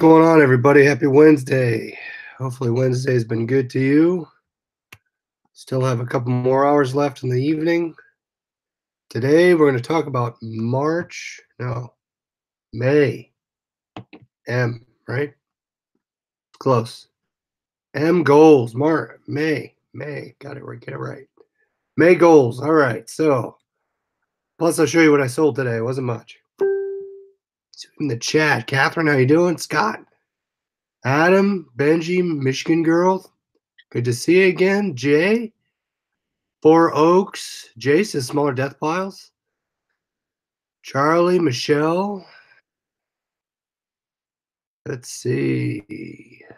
going on, everybody? Happy Wednesday. Hopefully Wednesday's been good to you. Still have a couple more hours left in the evening. Today we're going to talk about May. M, right? Close. M goals. May. Got it right. Get it right. May goals. All right. So, plus I'll show you what I sold today. It wasn't much. In the chat, Catherine, how you doing? Scott, Adam, Benji, Michigan girl. Good to see you again. Jay, Four Oaks, Jace is smaller death piles. Charlie, Michelle. Let's see. I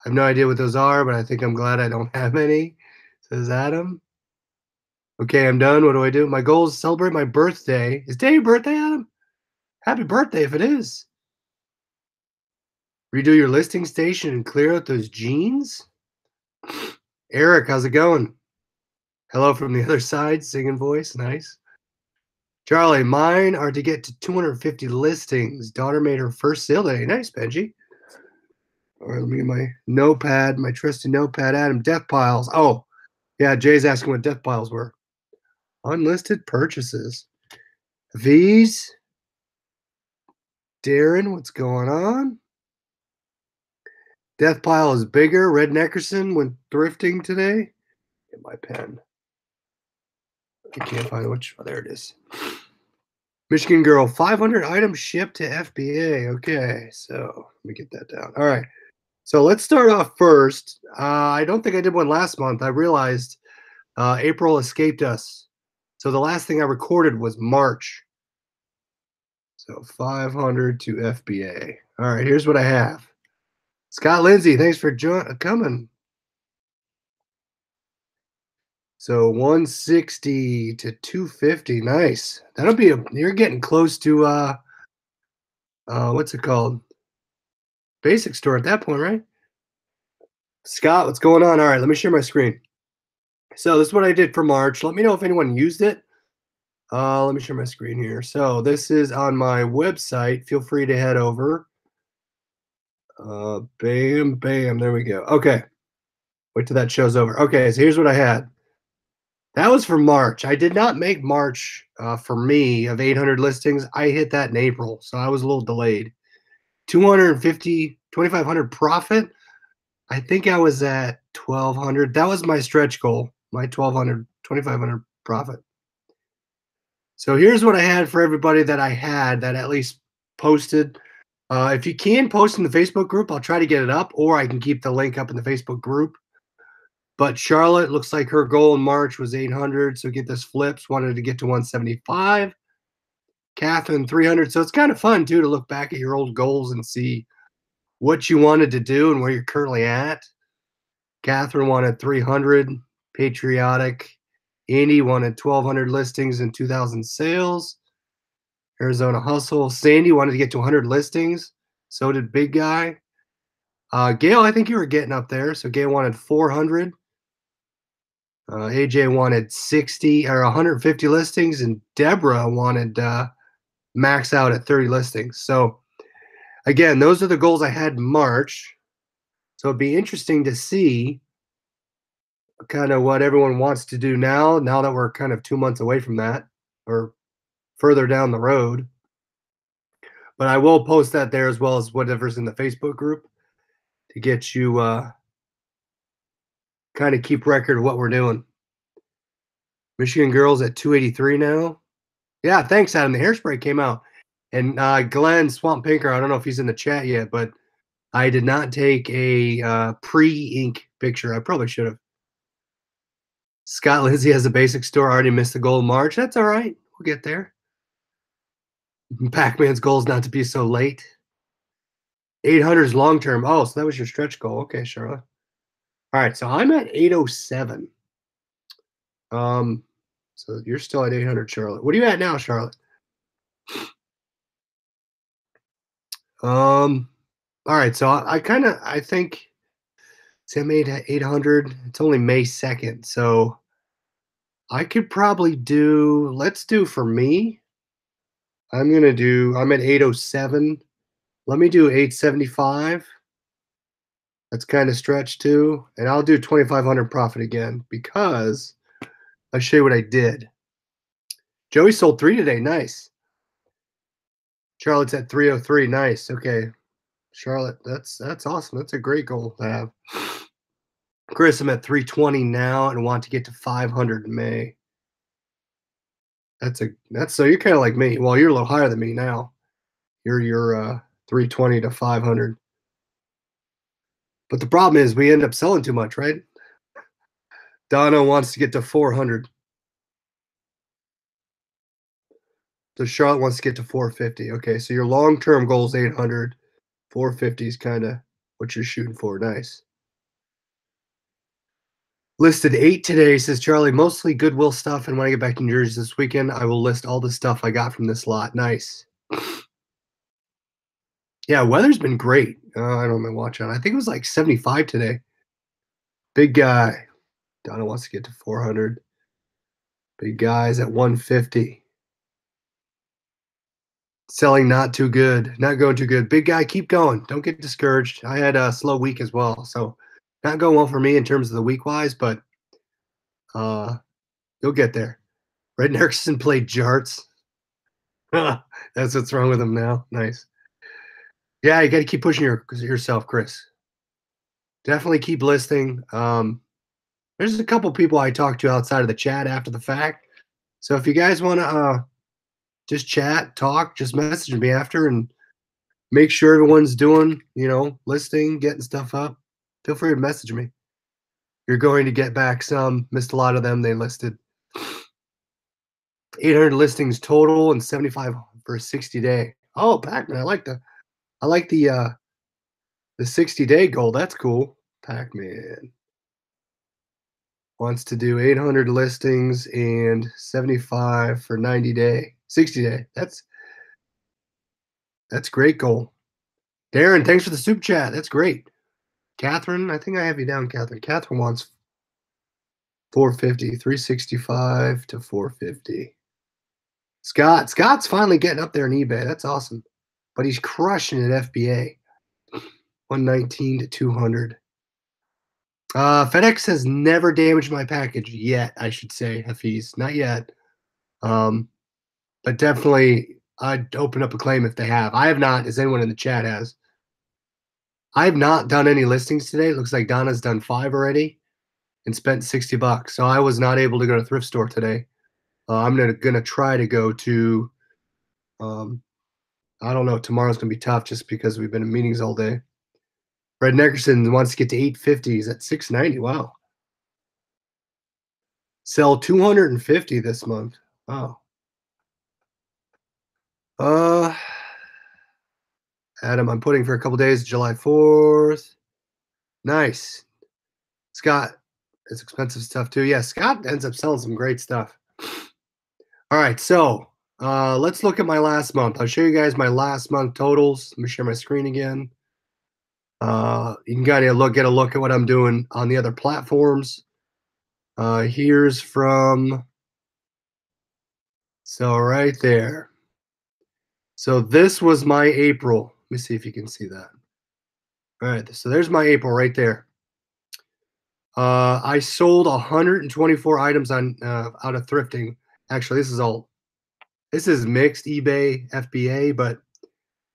have no idea what those are, but I think I'm glad I don't have any, says Adam. Okay, I'm done. What do I do? My goal is to celebrate my birthday. Is today your birthday, Adam? Happy birthday if it is. Redo your listing station and clear out those jeans. Eric, how's it going? Hello from the other side, singing voice. Nice. Charlie, mine are to get to 250 listings. Daughter made her first sale today. Nice, Benji. All right, let me get my notepad, my trusty notepad. Adam, death piles. Oh, yeah, Jay's asking what death piles were. Unlisted purchases. V's. Darren, what's going on? Death pile is bigger. Red Neckerson went thrifting today. Get my pen. I can't find which. Oh, there it is. Michigan girl, 500 items shipped to FBA. Okay, so let me get that down. All right, so let's start off first. I don't think I did one last month. I realized April escaped us. So the last thing I recorded was March. So 500 to FBA. All right, here's what I have. Scott Lindsay, thanks for coming. So 160 to 250. Nice. That'll be you're getting close to what's it called? Basic store at that point, right? Scott, what's going on? All right, let me share my screen. So this is what I did for March. Let me know if anyone used it. Let me share my screen here. So this is on my website. Feel free to head over. Bam. There we go. Okay. Wait till that show's over. Okay, so here's what I had. That was for March. I did not make March for me of 800 listings. I hit that in April, so I was a little delayed. 250, 2,500 profit. I think I was at 1,200. That was my stretch goal, my 1,200, 2,500 profit. So here's what I had for everybody that I had that at least posted. If you can post in the Facebook group, I'll try to get it up, or I can keep the link up in the Facebook group. But Charlotte looks like her goal in March was 800, so get this flips. Wanted to get to 175. Catherine, 300. So it's kind of fun, too, to look back at your old goals and see what you wanted to do and where you're currently at. Catherine wanted 300. Patriotic. Andy wanted 1,200 listings and 2,000 sales. Arizona Hustle. Sandy wanted to get to 100 listings. So did Big Guy. Gail, I think you were getting up there. So Gail wanted 400. AJ wanted 60 or 150 listings, and Deborah wanted max out at 30 listings. So again, those are the goals I had in March. So it'd be interesting to see kind of what everyone wants to do now that we're kind of 2 months away from that or further down the road. But I will post that there as well as whatever's in the Facebook group to get you kind of keep record of what we're doing. Michigan girls at 283 now. Yeah, thanks, Adam. The hairspray came out. And Glenn Swamp Pinker, I don't know if he's in the chat yet, but I did not take a pre-ink picture. I probably should have. Scott Lindsay has a basic store. I already missed the goal in March. That's all right. We'll get there. Pac-Man's goal is not to be so late. 800 is long-term. Oh, so that was your stretch goal. Okay, Charlotte. All right, so I'm at 807. So you're still at 800, Charlotte. What are you at now, Charlotte? All right, so I think I'm 800. It's only May 2nd, so I could probably let's do for me. I'm at 807. Let me do 875. That's kind of stretched too. And I'll do 2,500 profit again because I'll show you what I did. Joey sold 3 today. Nice. Charlotte's at 303. Nice. Okay. Charlotte, that's awesome. That's a great goal to have. Chris, I'm at 320 now and want to get to 500 in May. That's so you're kind of like me. Well, you're a little higher than me now. You're 320 to 500. But the problem is we end up selling too much, right? Donna wants to get to 400. So Charlotte wants to get to 450. Okay, so your long-term goal is 800. 450 is kind of what you're shooting for. Nice. Listed 8 today, says Charlie. Mostly Goodwill stuff, and when I get back in New Jersey this weekend, I will list all the stuff I got from this lot. Nice. Yeah, weather's been great. I don't know my watch on. I think it was like 75 today. Big guy. Donna wants to get to 400. Big guys at 150. Selling not too good. Not going too good. Big guy, keep going. Don't get discouraged. I had a slow week as well, so not going well for me in terms of the week wise, but you'll get there. Red Erickson played jarts. That's what's wrong with him now. Nice. Yeah, you got to keep pushing yourself, Chris. Definitely keep listing. There's a couple people I talked to outside of the chat after the fact. So if you guys want to just chat, talk, just message me after and make sure everyone's doing, listing, getting stuff up. Feel free to message me. You're going to get back some. Missed a lot of them. They listed 800 listings total and 75 for a 60-day. Oh, Pac-Man, I like the 60-day goal. That's cool. Pac-Man wants to do 800 listings and 75 for 60-day. That's great goal. Darren, thanks for the super chat. That's great. Catherine, I think I have you down, Catherine. Catherine wants 450, 365 to 450. Scott's finally getting up there in eBay. That's awesome. But he's crushing it FBA. 119 to 200. FedEx has never damaged my package yet, I should say, Hafiz. Not yet. But definitely I'd open up a claim if they have. I have not, as anyone in the chat has. I have not done any listings today. It looks like Donna's done 5 already and spent $60. So I was not able to go to thrift store today. I'm gonna try to go to I don't know, tomorrow's gonna be tough just because we've been in meetings all day. Fred Neckerson wants to get to 850. He's at 690. Wow. Sell 250 this month. Wow. Adam, I'm putting for a couple days, July 4th. Nice. Scott, it's expensive stuff too. Yeah, Scott ends up selling some great stuff. All right, so let's look at my last month. I'll show you guys my last month totals. Let me share my screen again. You can kind of get a look at what I'm doing on the other platforms. Here's from, so right there. So this was my April. Let me see if you can see that. All right, so there's my April right there. I sold 124 items on out of thrifting. Actually, this is mixed eBay, FBA, but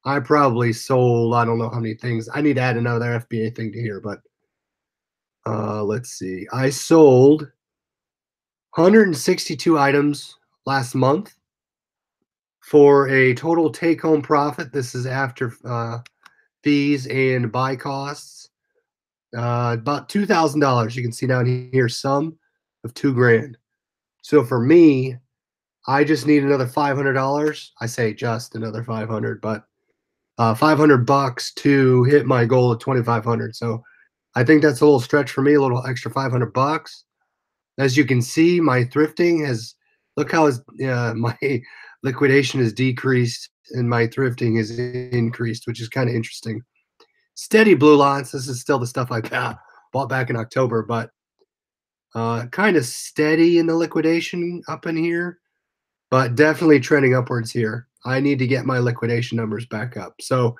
I probably sold, I don't know how many things. I need to add another FBA thing to here, but let's see. I sold 162 items last month for a total take-home profit. This is after fees and buy costs. About $2,000. You can see down here, sum of $2,000. So for me, I just need another $500. I say just another 500, but $500 to hit my goal of 2,500. So I think that's a little stretch for me, a little extra $500. As you can see, my thrifting has, look how my liquidation has decreased and my thrifting has increased, which is kind of interesting. Steady blue lots. This is still the stuff I bought back in October, but kind of steady in the liquidation up in here, but definitely trending upwards here. I need to get my liquidation numbers back up. So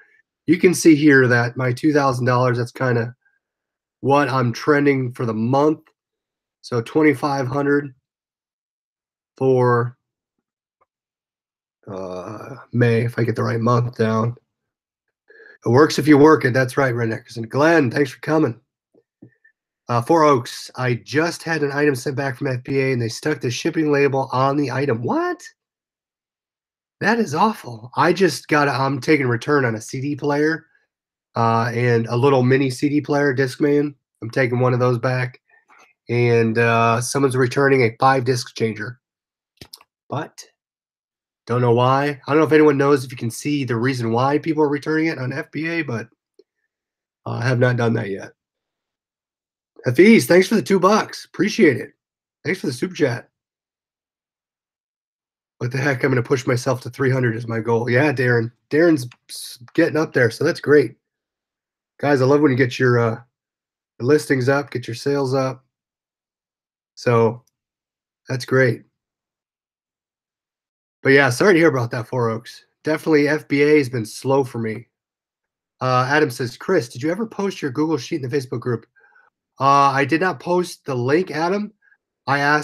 you can see here that my $2,000, that's kind of what I'm trending for the month. So 2,500 for May, if I get the right month down. It works if you work it. That's right, Red Nickerson. Glenn, thanks for coming. Four Oaks, I just had an item sent back from FBA and they stuck the shipping label on the item. What? That is awful. I'm taking a return on a CD player and a little mini CD player, Discman. I'm taking one of those back. And someone's returning a 5-disc changer. But don't know why. I don't know if anyone knows if you can see the reason why people are returning it on FBA, but I have not done that yet. Hafiz, thanks for the $2. Appreciate it. Thanks for the super chat. What the heck? I'm going to push myself to 300 is my goal. Yeah, Darren. Darren's getting up there, so that's great. Guys, I love when you get your listings up, get your sales up. So that's great. But yeah, sorry to hear about that, Four Oaks. Definitely FBA has been slow for me. Adam says, Chris, did you ever post your Google Sheet in the Facebook group? I did not post the link, Adam. I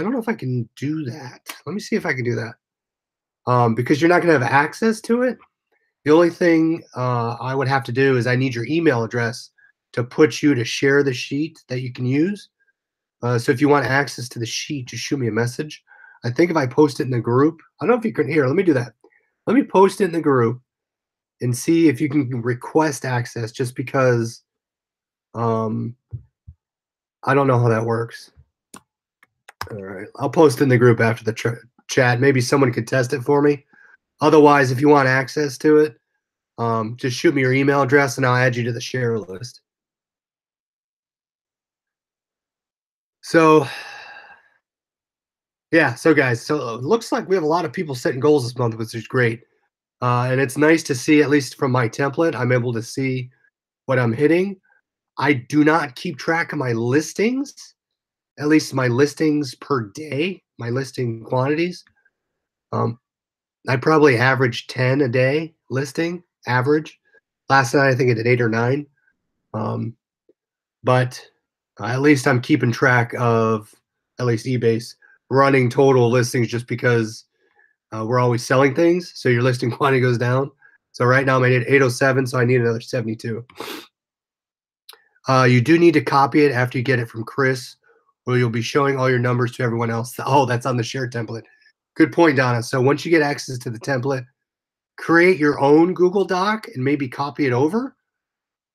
don't know if I can do that. Let me see if I can do that. Because you're not going to have access to it. The only thing I would have to do is I need your email address to put you to share the sheet that you can use. So if you want access to the sheet, just shoot me a message. I think if I post it in the group, I don't know if you can hear. Let me do that. Let me post it in the group and see if you can request access just because I don't know how that works. All right. I'll post in the group after the chat. Maybe someone could test it for me. Otherwise, if you want access to it, just shoot me your email address and I'll add you to the share list. So, yeah. So, guys, so it looks like we have a lot of people setting goals this month, which is great. And it's nice to see, at least from my template, I'm able to see what I'm hitting. I do not keep track of my listings, at least my listings per day, my listing quantities. I probably average 10 a day listing, average. Last night, I think I did 8 or 9. But at least I'm keeping track of, at least eBay's running total listings just because we're always selling things. So your listing quantity goes down. So right now I'm at 807, so I need another 72. You do need to copy it after you get it from Chris, or you'll be showing all your numbers to everyone else. Oh, that's on the share template. Good point, Donna. So once you get access to the template, create your own Google Doc and maybe copy it over.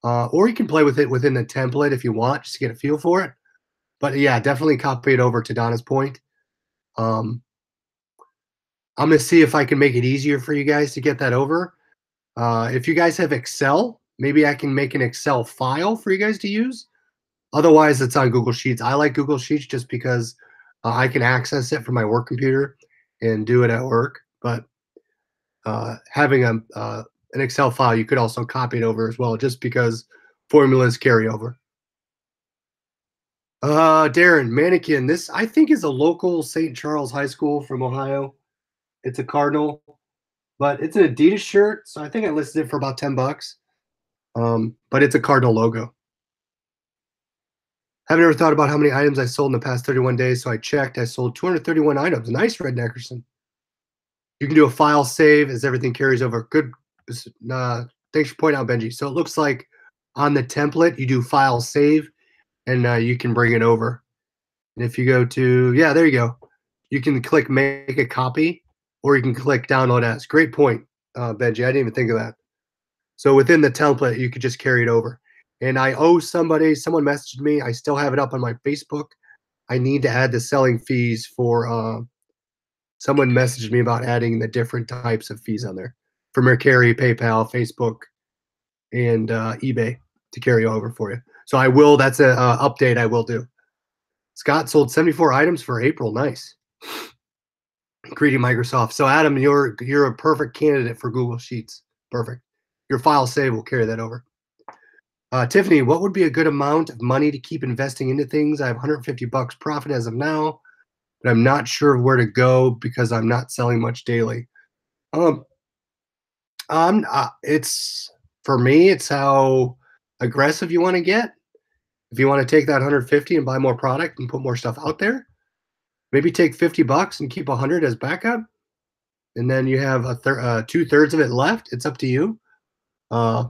Or you can play with it within the template if you want, just to get a feel for it. But yeah, definitely copy it over to Donna's point. I'm going to see if I can make it easier for you guys to get that over. If you guys have Excel, maybe I can make an Excel file for you guys to use. Otherwise, it's on Google Sheets. I like Google Sheets just because I can access it from my work computer and do it at work. But having an Excel file, you could also copy it over as well, just because formulas carry over. Darren, Mannequin. This, I think, is a local St. Charles High School from Ohio. It's a Cardinal, but it's an Adidas shirt, so I think I listed it for about $10. But it's a Cardinal logo. Haven't ever thought about how many items I sold in the past 31 days, so I checked. I sold 231 items. Nice, Red Neckerson. You can do a file save as everything carries over. Good. Thanks for pointing out, Benji. So it looks like on the template, you do file save, and you can bring it over. And if you go to, yeah, there you go. You can click make a copy, or you can click download as. Great point, Benji. I didn't even think of that. So within the template, you could just carry it over. And I owe someone messaged me. I still have it up on my Facebook. I need to add the selling fees for, someone messaged me about adding the different types of fees on there for Mercari, PayPal, Facebook, and eBay to carry over for you. So I will, that's an update I will do. Scott sold 74 items for April. Nice. Greeting Microsoft. So Adam, you're a perfect candidate for Google Sheets. Perfect. Your file save will carry that over. Tiffany, what would be a good amount of money to keep investing into things? I have $150 profit as of now, but I'm not sure where to go because I'm not selling much daily. It's For me, it's how aggressive you want to get. If you want to take that 150 and buy more product and put more stuff out there, maybe take 50 bucks and keep 100 as backup, and then you have two-thirds of it left. It's up to you. Uh,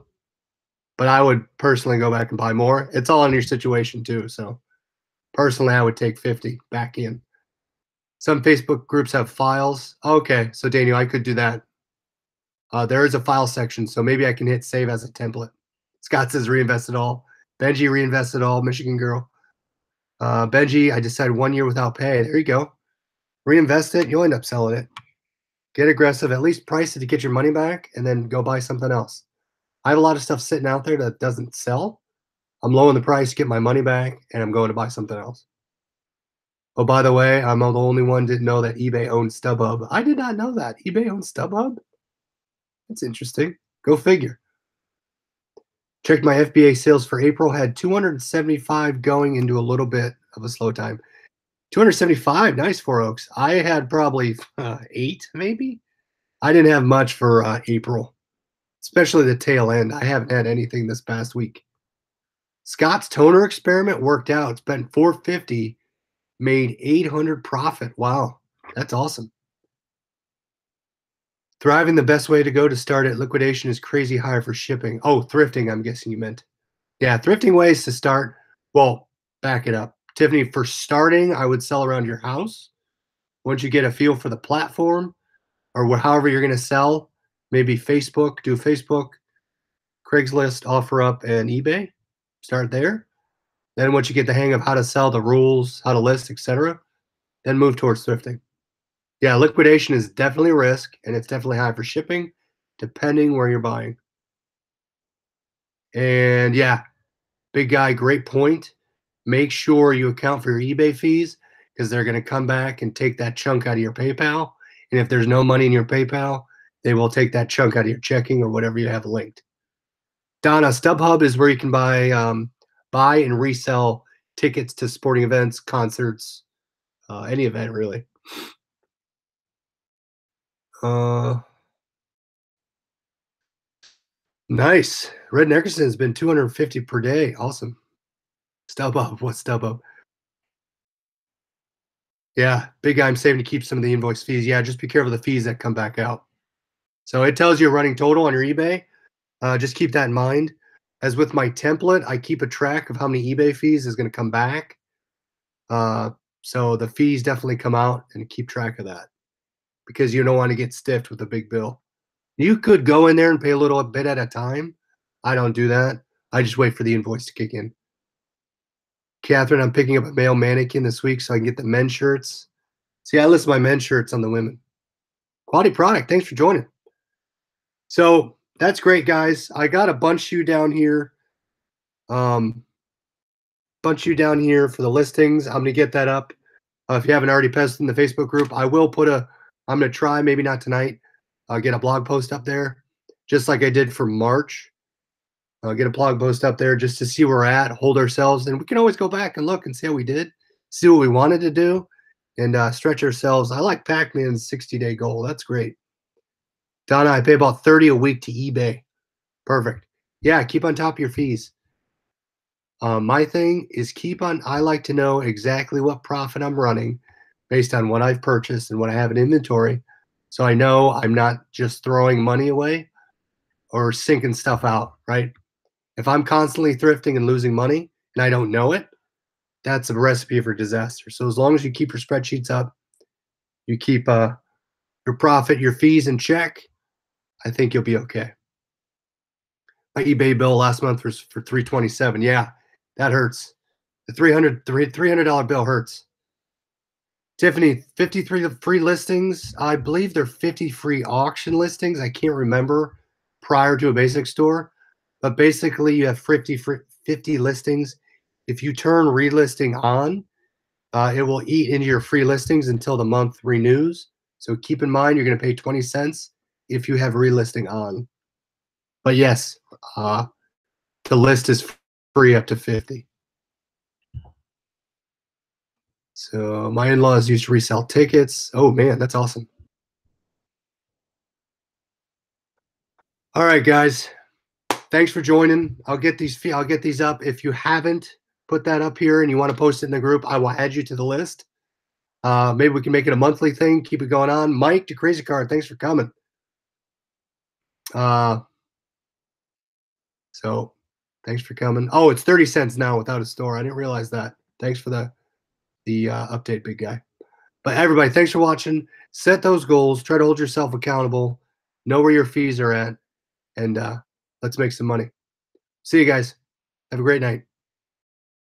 but I would personally go back and buy more. It's all in your situation too. So personally, I would take 50 back in. Some Facebook groups have files. Okay, so Daniel, I could do that. There is a file section, so maybe I can hit save as a template. Scott says reinvest it all. Benji reinvest it all. Michigan girl. Benji, I decided 1 year without pay. There you go. Reinvest it. You'll end up selling it. Get aggressive. At least price it to get your money back, and then go buy something else. I have a lot of stuff sitting out there that doesn't sell. I'm lowering the price, get my money back, and I'm going to buy something else. Oh, by the way, I'm the only one didn't know that eBay owns StubHub. I did not know that. eBay owns StubHub? That's interesting. Go figure. Checked my FBA sales for April, had 275 going into a little bit of a slow time. 275, nice, Four Oaks. I had probably 8, maybe. I didn't have much for April, especially the tail end. I haven't had anything this past week. Scott's toner experiment worked out. Spent 450, made 800 profit. Wow, that's awesome. Thriving, the best way to go to start at liquidation is crazy high for shipping. Oh, thrifting, I'm guessing you meant. Yeah, thrifting ways to start. Well, back it up. Tiffany, for starting, I would sell around your house. Once you get a feel for the platform or however you're going to sell, maybe Facebook, do Facebook, Craigslist, OfferUp, and eBay. Start there. Then once you get the hang of how to sell, the rules, how to list, etc., then move towards thrifting. Yeah, liquidation is definitely a risk, and it's definitely high for shipping, depending where you're buying. And yeah, big guy, great point. Make sure you account for your eBay fees because they're going to come back and take that chunk out of your PayPal. And if there's no money in your PayPal, they will take that chunk out of your checking or whatever you have linked. Donna, StubHub is where you can buy and resell tickets to sporting events, concerts, any event really. Nice. Red Nickerson has been 250 per day. Awesome. StubHub. What's StubHub? Yeah, big guy. I'm saving to keep some of the invoice fees. Yeah, just be careful of the fees that come back out. So it tells you a running total on your eBay. Just keep that in mind. As with my template, I keep a track of how many eBay fees is going to come back. So the fees definitely come out, and keep track of that because you don't want to get stiffed with a big bill. You could go in there and pay a little bit at a time. I don't do that. I just wait for the invoice to kick in. Catherine, I'm picking up a male mannequin this week so I can get the men's shirts. See, I list my men's shirts on the women. Quality product. Thanks for joining. So that's great, guys. I got a bunch you down here. Bunch you down here for the listings. I'm going to get that up. If you haven't already posted in the Facebook group, I will put I'm going to try, maybe not tonight, get a blog post up there, just like I did for March. Get a blog post up there just to see where we're at, hold ourselves, and we can always go back and look and see how we did, see what we wanted to do, and stretch ourselves. I like Pac-Man's 60-day goal. That's great. Donna, I pay about 30 a week to eBay. Perfect. Yeah, keep on top of your fees. My thing is I like to know exactly what profit I'm running based on what I've purchased and what I have in inventory. So I know I'm not just throwing money away or sinking stuff out, right? If I'm constantly thrifting and losing money and I don't know it, that's a recipe for disaster. So as long as you keep your spreadsheets up, you keep your profit, your fees in check, I think you'll be okay. My eBay bill last month was for $327. Yeah, that hurts. The $300 bill hurts. Tiffany, 53 free listings. I believe they're 50 free auction listings. I can't remember prior to a basic store. But basically, you have 50 listings. If you turn relisting on, it will eat into your free listings until the month renews. So keep in mind, you're going to pay 20 cents if you have relisting on. But yes, the list is free up to 50. So my in-laws used to resell tickets. Oh, man, that's awesome. All right, guys. Thanks for joining. I'll get these up. If you haven't put that up here and you want to post it in the group, I will add you to the list. Maybe we can make it a monthly thing. Keep it going on. Mike to Crazy Card, thanks for coming. Uh, so thanks for coming. Oh, it's 30 cents now without a store. I didn't realize that. Thanks for the update, big guy. But everybody, thanks for watching. Set those goals. Try to hold yourself accountable. Know where your fees are at, and let's make some money. See you guys. Have a great night.